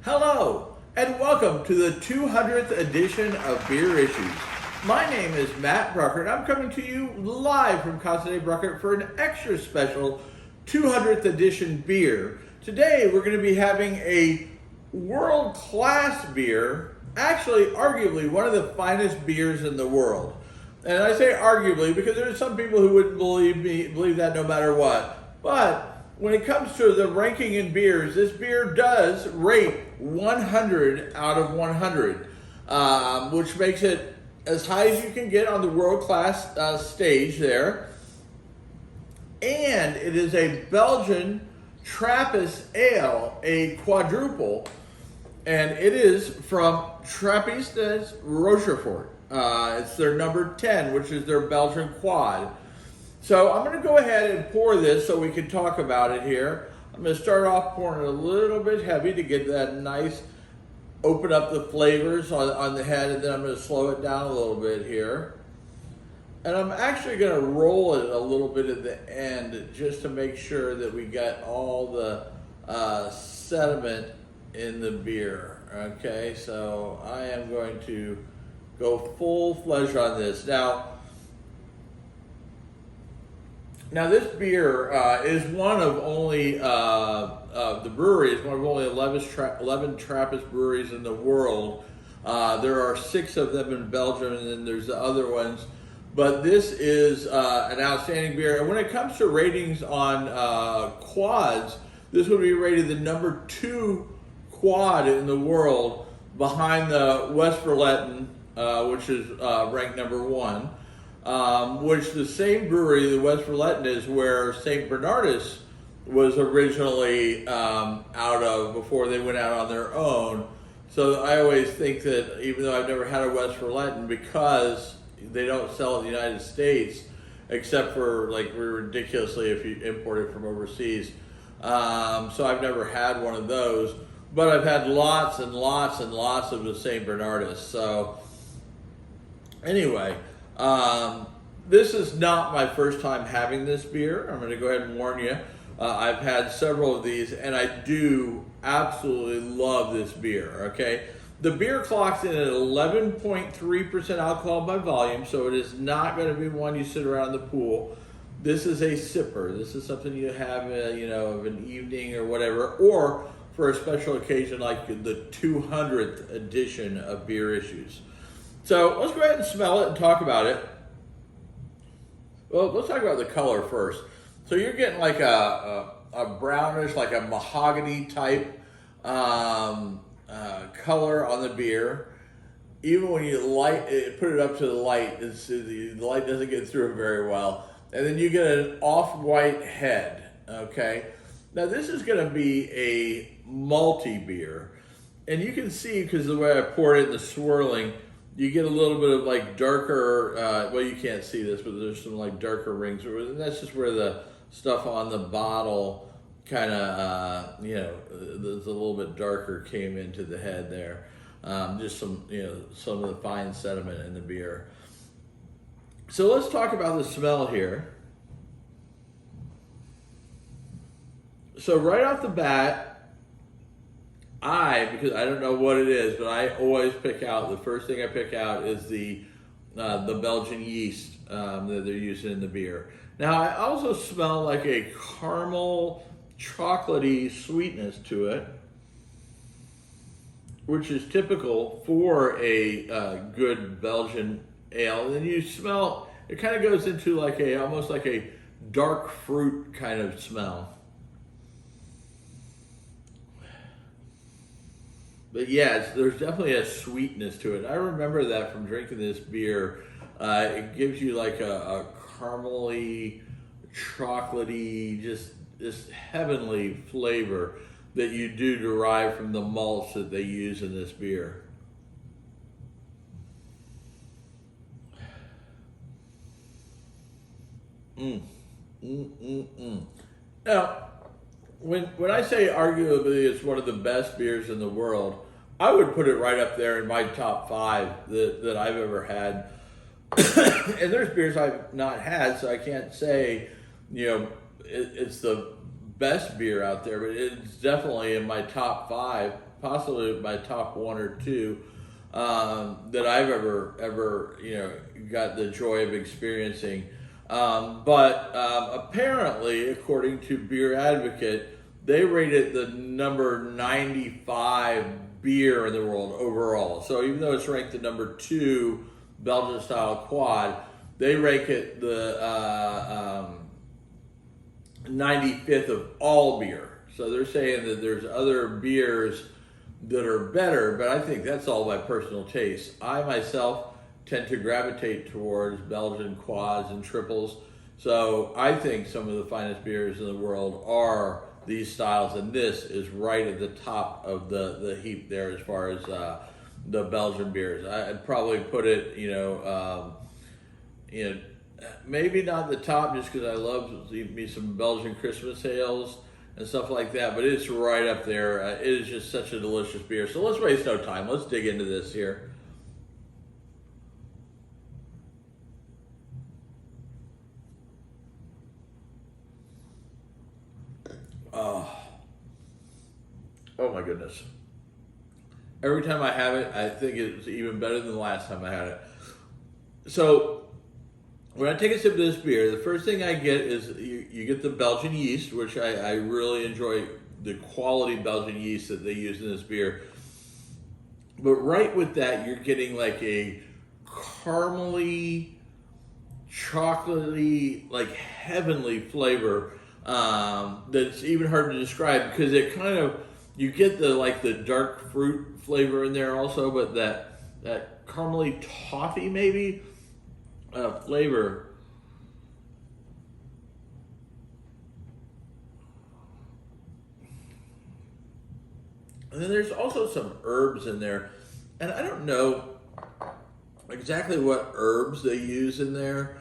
Hello, and welcome to the 200th edition of Beer Issues. My name is Matt Brucker, and I'm coming to you live from Casa de Brucker for an extra special 200th edition beer. Today, we're going to be having a world-class beer, actually, arguably, one of the finest beers in the world. And I say arguably because there are some people who wouldn't believe that no matter what. But when it comes to the ranking in beers, this beer does rate 100 out of 100, which makes it as high as you can get on the world-class stage there. And it is a Belgian Trappist Ale, a quadruple, and it is from Trappist Ale Rochefort. It's their number 10, which is their Belgian quad. So I'm going to go ahead and pour this so we can talk about it here. I'm going to start off pouring it a little bit heavy to get that nice, open up the flavors on the head, and then I'm going to slow it down a little bit here. And I'm actually going to roll it a little bit at the end just to make sure that we got all the sediment in the beer. Okay, so I am going to go full-fledged on this. Now this beer is one of only, the brewery is one of only 11 Trappist breweries in the world. There are 6 of them in Belgium, and then there's the other ones. But this is an outstanding beer. And when it comes to ratings on quads, this would be rated the number 2 quad in the world, behind the Westfalen, which is ranked number 1. Which the same brewery, the Westfalen, is where St. Bernardus was originally out of before they went out on their own. So I always think that, even though I've never had a Westfalen, because they don't sell in the United States, except for like ridiculously if you import it from overseas. So I've never had one of those, but I've had lots and lots and lots of the St. Bernardus. So anyway, this is not my first time having this beer. I'm going to go ahead and warn you. I've had several of these, and I do absolutely love this beer, okay? The beer clocks in at 11.3% alcohol by volume, so it is not going to be one you sit around the pool. This is a sipper. This is something you have, of an evening or whatever, or for a special occasion like the 200th edition of Beer Issues. So let's go ahead and smell it and talk about it. Well, let's talk about the color first. So you're getting like a brownish, like a mahogany type color on the beer. Even when you put it up to the light, the light doesn't get through it very well. And then you get an off-white head, okay? Now this is gonna be a malty beer. And you can see, because the way I poured it in the swirling, you get a little bit of like darker, well, you can't see this, but there's some like darker rings. And that's just where the stuff on the bottle kind of, there's a little bit darker came into the head there. Just some of the fine sediment in the beer. So let's talk about the smell here. So right off the bat, because I don't know what it is, but I always pick out, the first thing I pick out is the Belgian yeast that they're using in the beer. Now I also smell like a caramel, chocolatey sweetness to it, which is typical for a good Belgian ale. And then you smell, it kind of goes into like almost like a dark fruit kind of smell. But yeah, there's definitely a sweetness to it. I remember that from drinking this beer. It gives you like a caramely, chocolatey, just this heavenly flavor that you do derive from the malts that they use in this beer. Now, when I say arguably it's one of the best beers in the world, I would put it right up there in my top 5 that I've ever had. And there's beers I've not had, so I can't say, it's the best beer out there, but it's definitely in my top 5 possibly my top one or two that I've ever got the joy of experiencing. But apparently, according to Beer Advocate, they rated the number 95 beer in the world overall. So even though it's ranked the number 2 Belgian style quad, they rank it the 95th of all beer. So they're saying that there's other beers that are better, but I think that's all by personal taste. I myself tend to gravitate towards Belgian quads and triples. So I think some of the finest beers in the world are these styles, and this is right at the top of the heap there as far as the Belgian beers. I'd probably put it, maybe not the top just because I love me some Belgian Christmas ales and stuff like that, but it's right up there. It is just such a delicious beer. So let's waste no time. Let's dig into this here. Oh my goodness. Every time I have it, I think it's even better than the last time I had it. So when I take a sip of this beer, the first thing I get is you get the Belgian yeast, which I really enjoy the quality Belgian yeast that they use in this beer. But right with that, you're getting like a caramely, chocolatey, like heavenly flavor that's even hard to describe because it kind of, you get the dark fruit flavor in there also, but that caramely toffee maybe flavor. And then there's also some herbs in there, and I don't know exactly what herbs they use in there,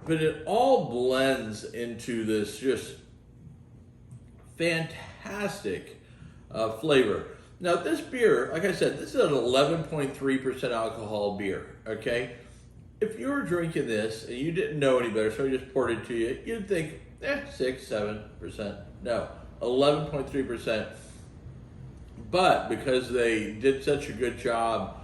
but it all blends into this just fantastic flavor. Now this beer, like I said, this is an 11.3% alcohol beer, okay? If you were drinking this and you didn't know any better, so I just poured it to you, you'd think, 6-7%. No, 11.3%. But because they did such a good job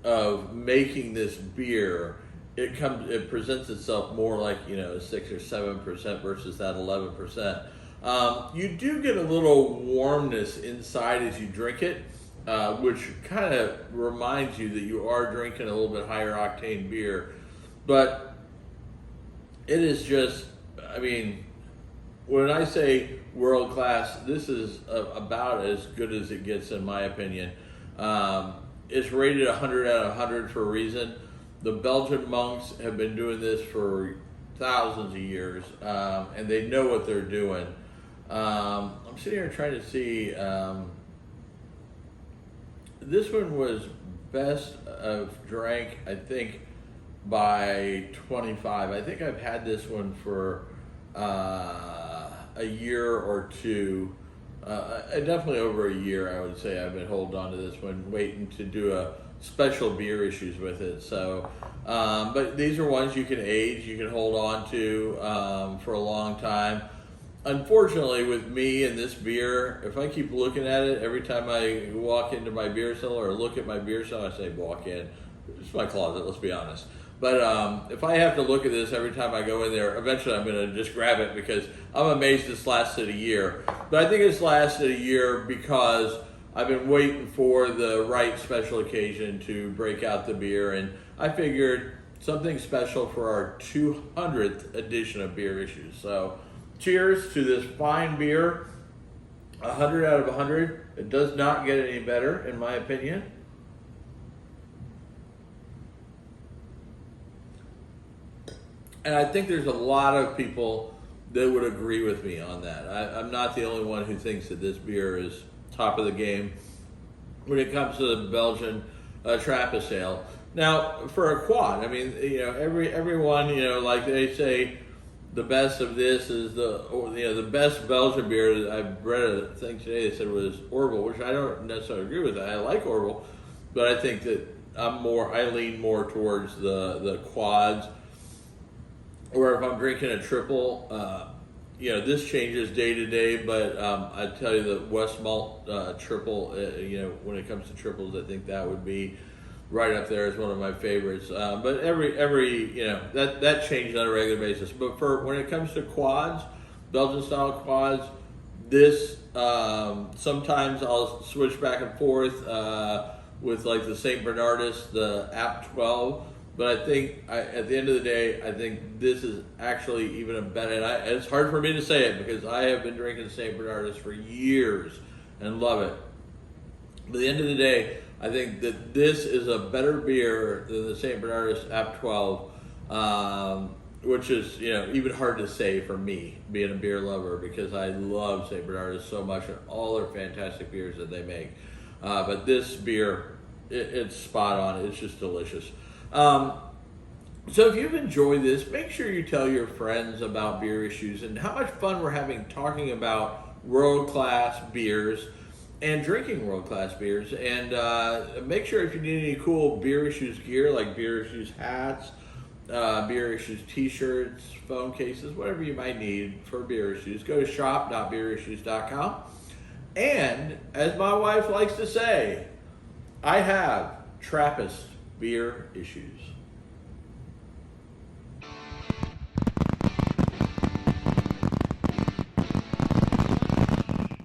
of making this beer, it presents itself more like 6 or 7% versus that 11%. You do get a little warmness inside as you drink it, which kind of reminds you that you are drinking a little bit higher octane beer. But it is just, when I say world class, this is about as good as it gets in my opinion. It's rated 100 out of 100 for a reason. The Belgian monks have been doing this for thousands of years, and they know what they're doing. I'm sitting here trying to see, this one was best of drank, I think, by 25. I think I've had this one for a year or two, definitely over a year. I would say I've been holding on to this one, waiting to do a special beer issues with it. So, but these are ones you can age, you can hold on to for a long time. Unfortunately, with me and this beer, if I keep looking at it every time I walk into my beer cellar or look at my beer cellar, I say walk in. It's my closet, let's be honest. But if I have to look at this every time I go in there, eventually I'm going to just grab it because I'm amazed this lasted a year. But I think it's lasted a year because I've been waiting for the right special occasion to break out the beer, and I figured something special for our 200th edition of Beer Issues. So cheers to this fine beer, 100 out of 100. It does not get any better, in my opinion. And I think there's a lot of people that would agree with me on that. I'm not the only one who thinks that this beer is top of the game when it comes to the Belgian Trappist Ale. Now, for a quad, everyone, like they say, the best of this is the best Belgian beer that I've read a thing today. They said was Orville, which I don't necessarily agree with. I like Orville, but I think that I lean more towards the quads. Or if I'm drinking a triple, this changes day to day, but I tell you the West Malt triple, when it comes to triples, I think that would be right up there as one of my favorites. But every that changes on a regular basis. But for when it comes to quads, Belgian style quads, this sometimes I'll switch back and forth with like the St. Bernardus, the App 12. But I think at the end of the day, I think this is actually even a better. And it's hard for me to say it because I have been drinking St. Bernardus for years and love it. But at the end of the day, I think that this is a better beer than the St. Bernardus App 12, which is even hard to say for me, being a beer lover, because I love St. Bernardus so much and all their fantastic beers that they make. But this beer, it's spot on. It's just delicious. So if you've enjoyed this, make sure you tell your friends about Beer Issues and how much fun we're having talking about world-class beers and drinking world-class beers. And make sure if you need any cool Beer Issues gear, like Beer Issues hats, Beer Issues t-shirts, phone cases, whatever you might need for Beer Issues, go to shop.beerissues.com. And as my wife likes to say, I have Trappist Beer Issues.